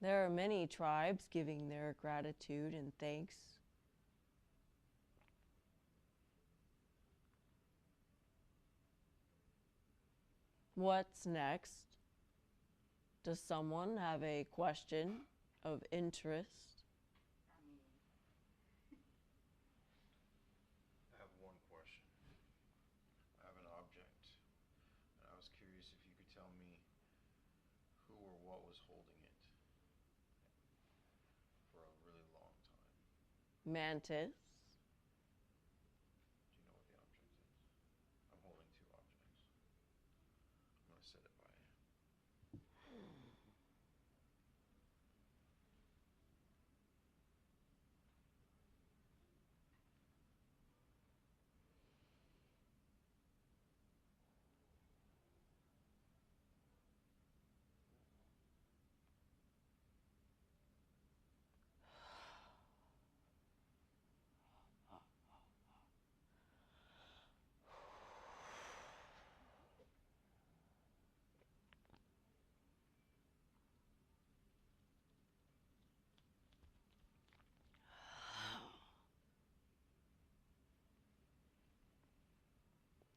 There are many tribes giving their gratitude and thanks. What's next? Does someone have a question of interest? I have one question. I have an object, and I was curious if you could tell me who or what was holding it for a really long time. Mantis. Do you know what the object is? I'm holding two objects. I'm going to set it by you.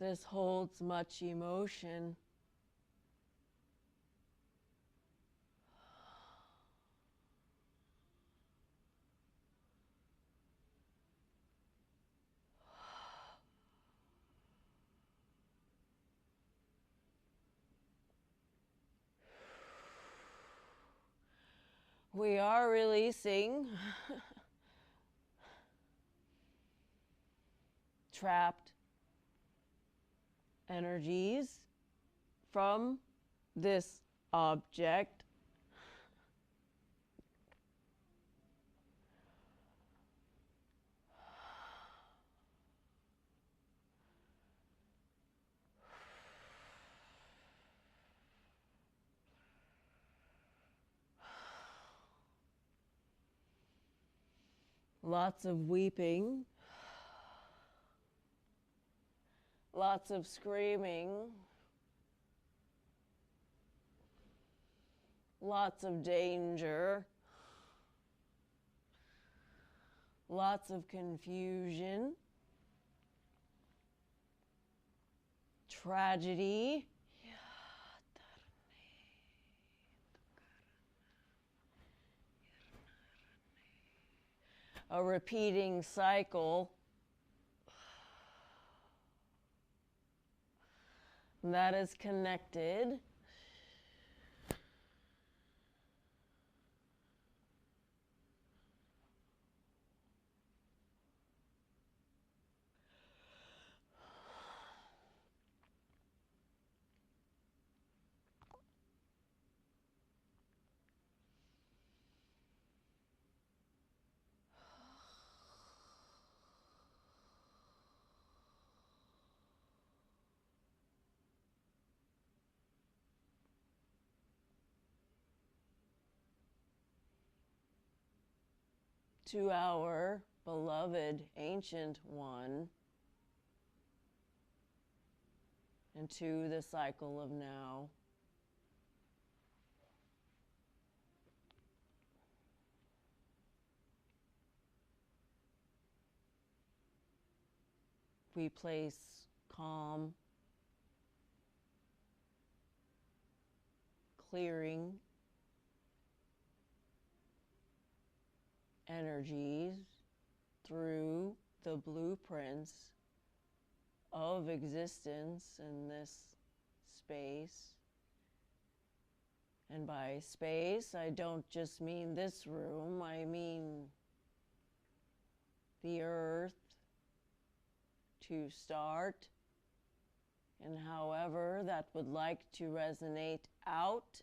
This holds much emotion. We are releasing trapped energies from this object. Lots of weeping, lots of screaming, lots of danger, lots of confusion, tragedy. A repeating cycle that is connected to our beloved ancient one and to the cycle of now. We place calm, clearing energies through the blueprints of existence in this space. And by space, I don't just mean this room, I mean the earth to start, and however that would like to resonate out.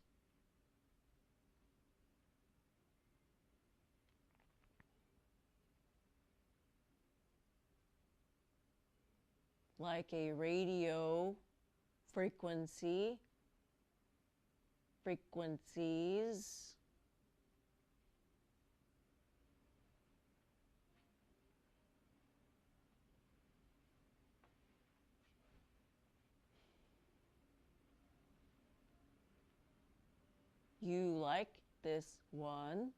Like a radio frequency, frequencies. You like this one.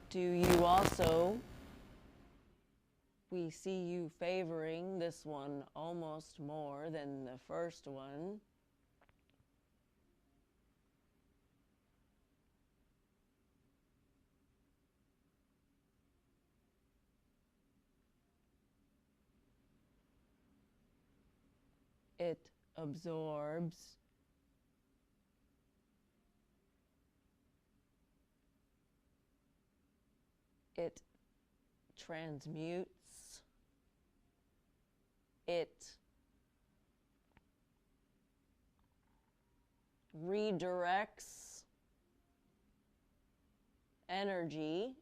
Do you also, we see you favoring this one almost more than the first one. It absorbs. It transmutes. It redirects energy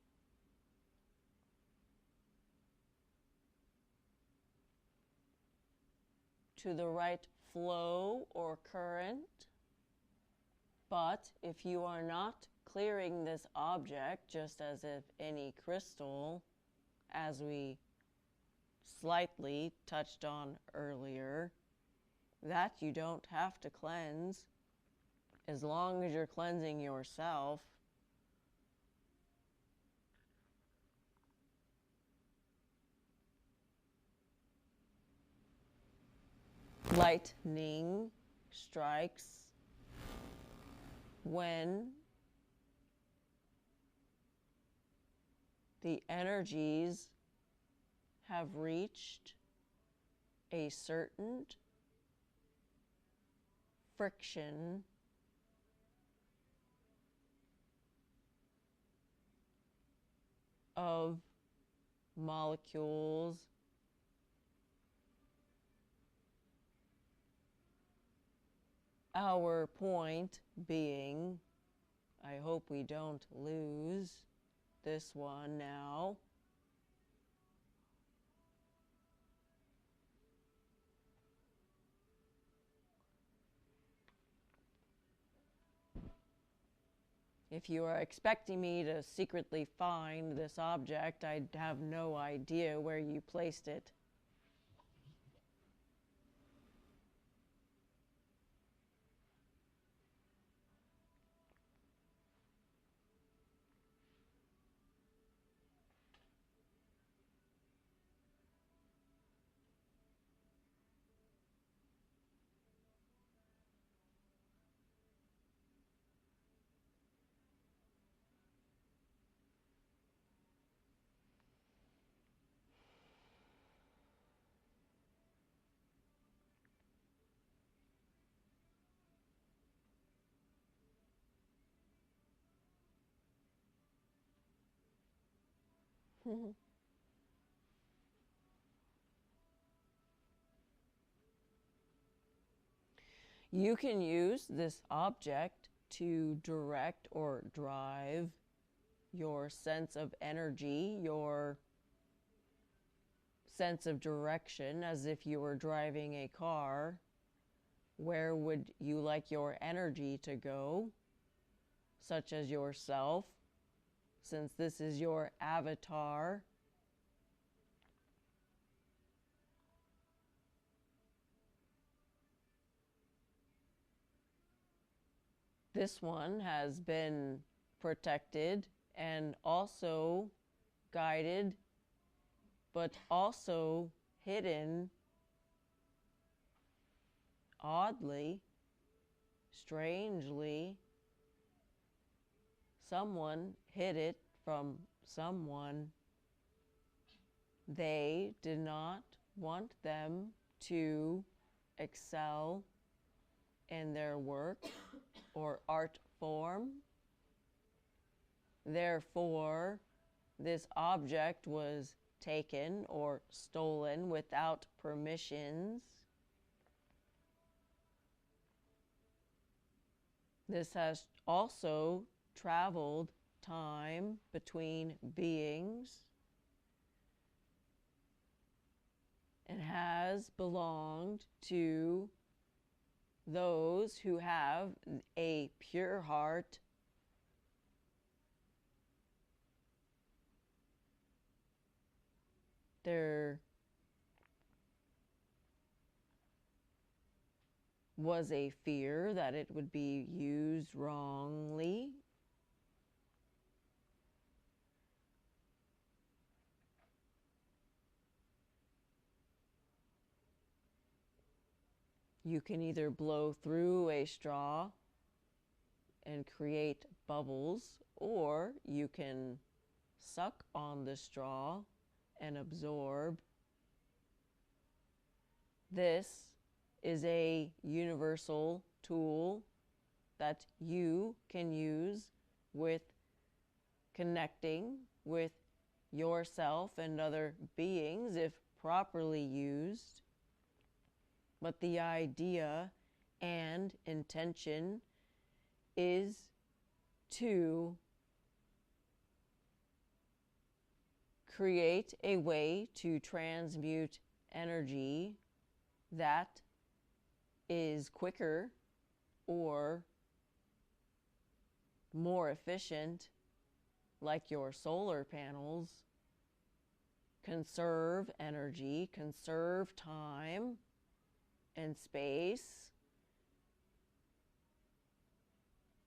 to the right flow or current. But if you are not clearing this object, just as if any crystal, as we slightly touched on earlier, that you don't have to cleanse as long as you're cleansing yourself. Lightning strikes when the energies have reached a certain friction of molecules our point being, I hope we don't lose this one now. If you are expecting me to secretly find this object, I'd have no idea where you placed it. You can use this object to direct or drive your sense of energy, your sense of direction, as if you were driving a car. Where would you like your energy to go? Such as yourself, since this is your avatar. This one has been protected and also guided, but also hidden, oddly, strangely. Someone hid it from someone. They did not want them to excel in their work or art form. Therefore, this object was taken or stolen without permissions. This has also traveled time between beings and has belonged to those who have a pure heart, their was a fear that it would be used wrongly. You can either blow through a straw and create bubbles, or you can suck on the straw and absorb. This is a universal tool that you can use with connecting with yourself and other beings if properly used. But the idea and intention is to create a way to transmute energy that is quicker or more efficient, like your solar panels, conserve energy, conserve time and space,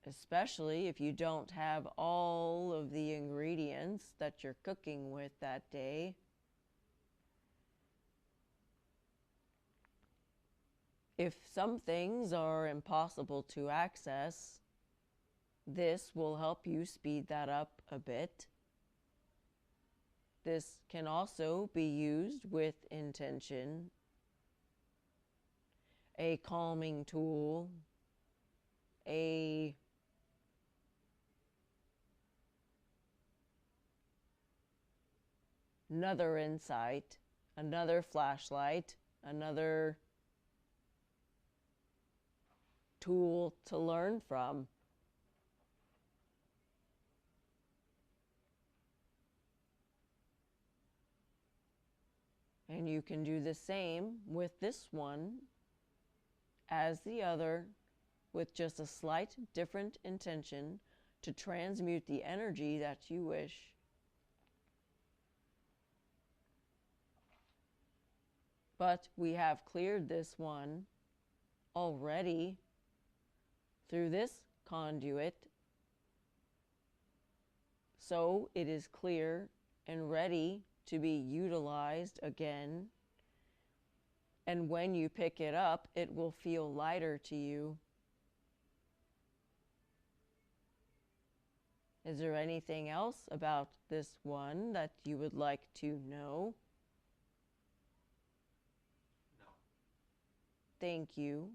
especially if you don't have all of the ingredients that you're cooking with that day. If some things are impossible to access, this will help you speed that up a bit. This can also be used with intention, a calming tool, another insight, another flashlight, another tool to learn from. And you can do the same with this one as the other, with just a slight different intention to transmute the energy that you wish. But we have cleared this one already through this conduit, so it is clear and ready to be utilized again. And when you pick it up, it will feel lighter to you. Is there anything else about this one that you would like to know? No. Thank you.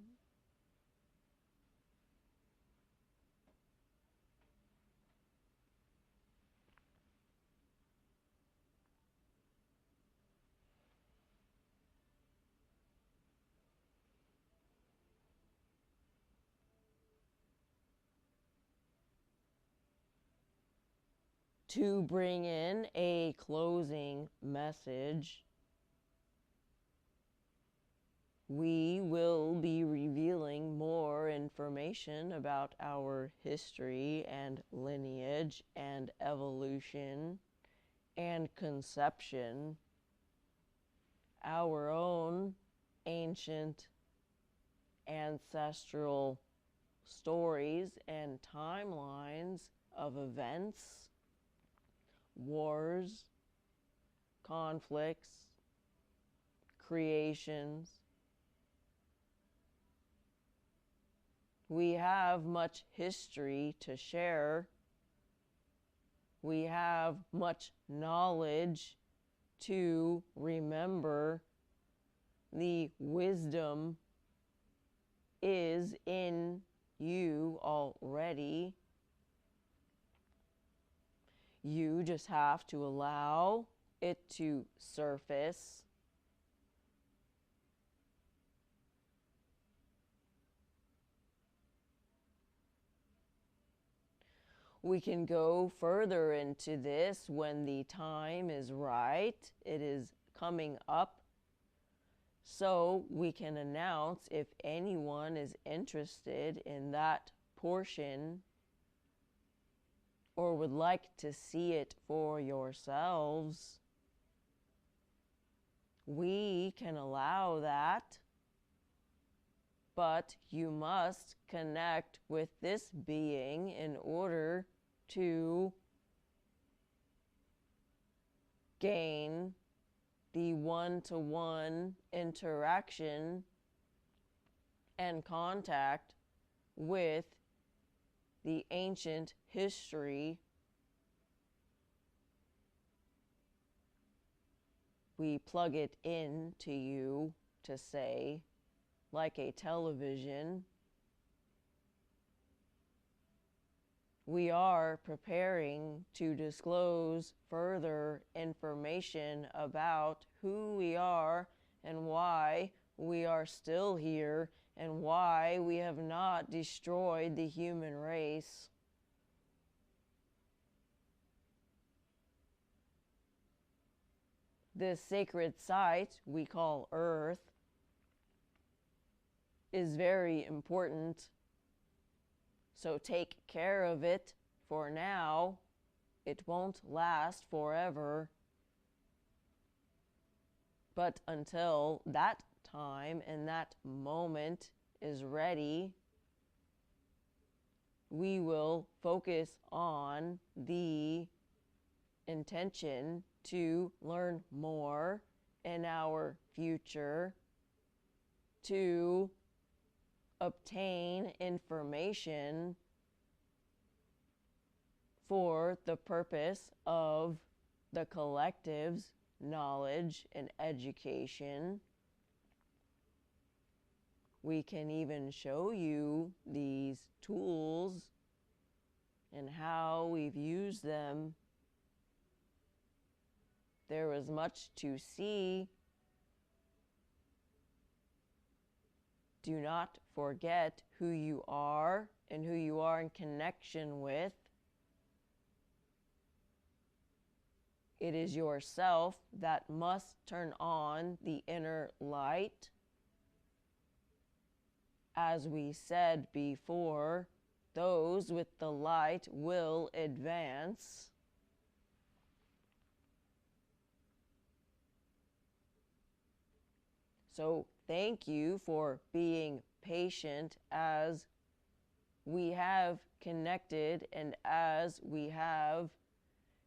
To bring in a closing message, we will be revealing more information about our history and lineage and evolution and conception, our own ancient ancestral stories and timelines of events, wars, conflicts, creations. We have much history to share. We have much knowledge to remember. The wisdom is in you already. You just have to allow it to surface. We can go further into this when the time is right. It is coming up, so we can announce if anyone is interested in that portion or would like to see it for yourselves. We can allow that, But you must connect with this being in order to gain the one-to-one interaction and contact with the ancient history. We plug it in to you, to say, like a television. We are preparing to disclose further information about who we are and why we are still here and why we have not destroyed the human race. This sacred site we call Earth is very important. So take care of it for now. It won't last forever. But until that time and that moment is ready, we will focus on the intention to learn more in our future, to obtain information for the purpose of the collective's knowledge and education. We can even show you these tools and how we've used them. There is much to see. Do not forget who you are and who you are in connection with. It is yourself that must turn on the inner light. As we said before, those with the light will advance. So thank you for being patient as we have connected and as we have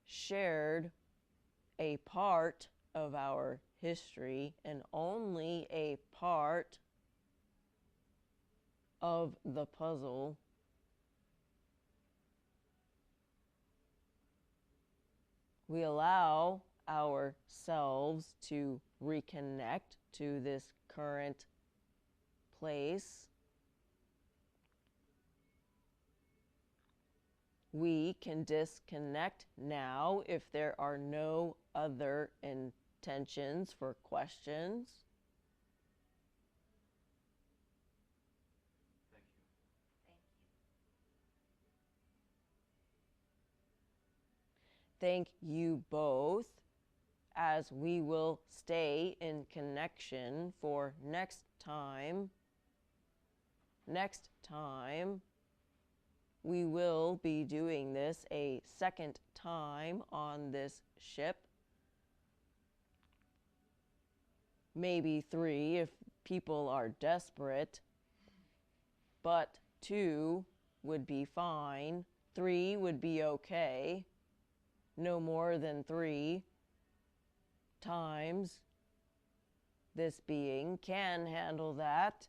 shared a part of our history and only a part of the puzzle. We allow ourselves to reconnect to this current place. We can disconnect now if there are no other intentions for questions. Thank you both, as we will stay in connection for next time. Next time, we will be doing this a second time on this ship. Maybe 3 if people are desperate, but 2 would be fine. 3 would be okay. No more than 3 times. This being can handle that.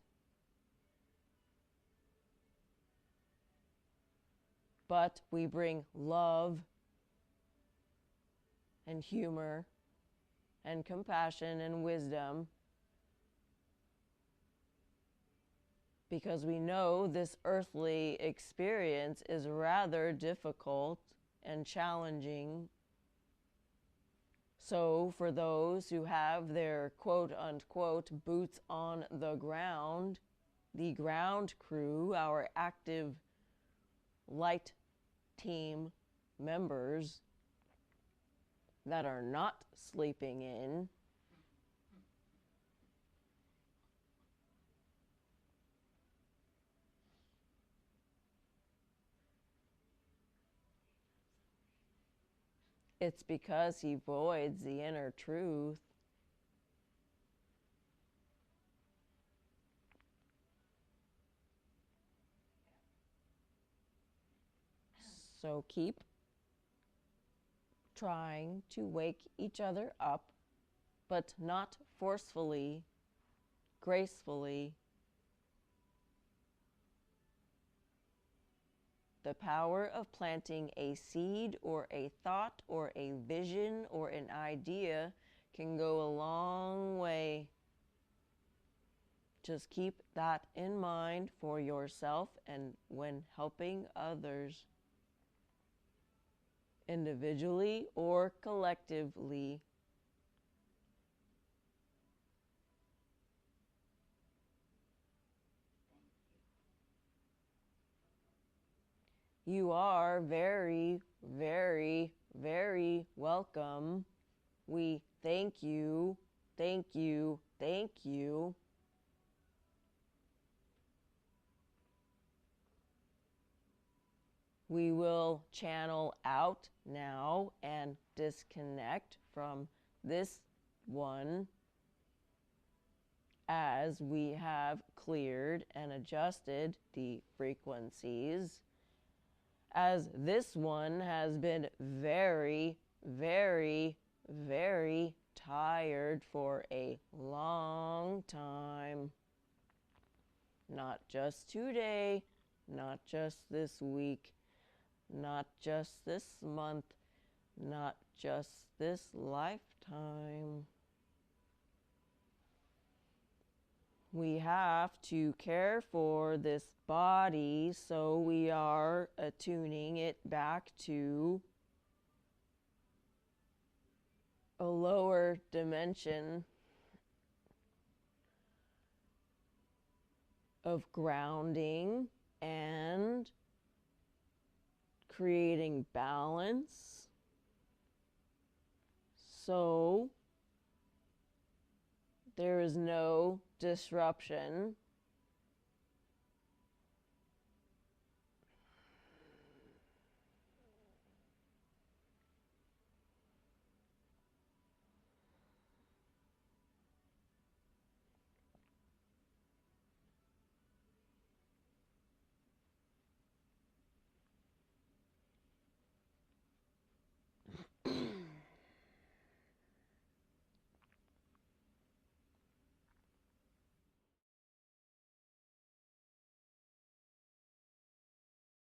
But we bring love and humor and compassion and wisdom, because we know this earthly experience is rather difficult and challenging. So for those who have their quote-unquote boots on the ground, the ground crew, our active light team members that are not sleeping in, it's because he voids the inner truth. So keep trying to wake each other up, but not forcefully, gracefully. The power of planting a seed or a thought or a vision or an idea can go a long way. Just keep that in mind for yourself and when helping others, individually or collectively. You are very, very, very welcome. We thank you, thank you, thank you. We will channel out now and disconnect from this one as we have cleared and adjusted the frequencies. As this one has been very, very, very tired for a long time. Not just today, not just this week, not just this month, not just this lifetime. We have to care for this body, so we are attuning it back to a lower dimension of grounding and creating balance. So there is no disruption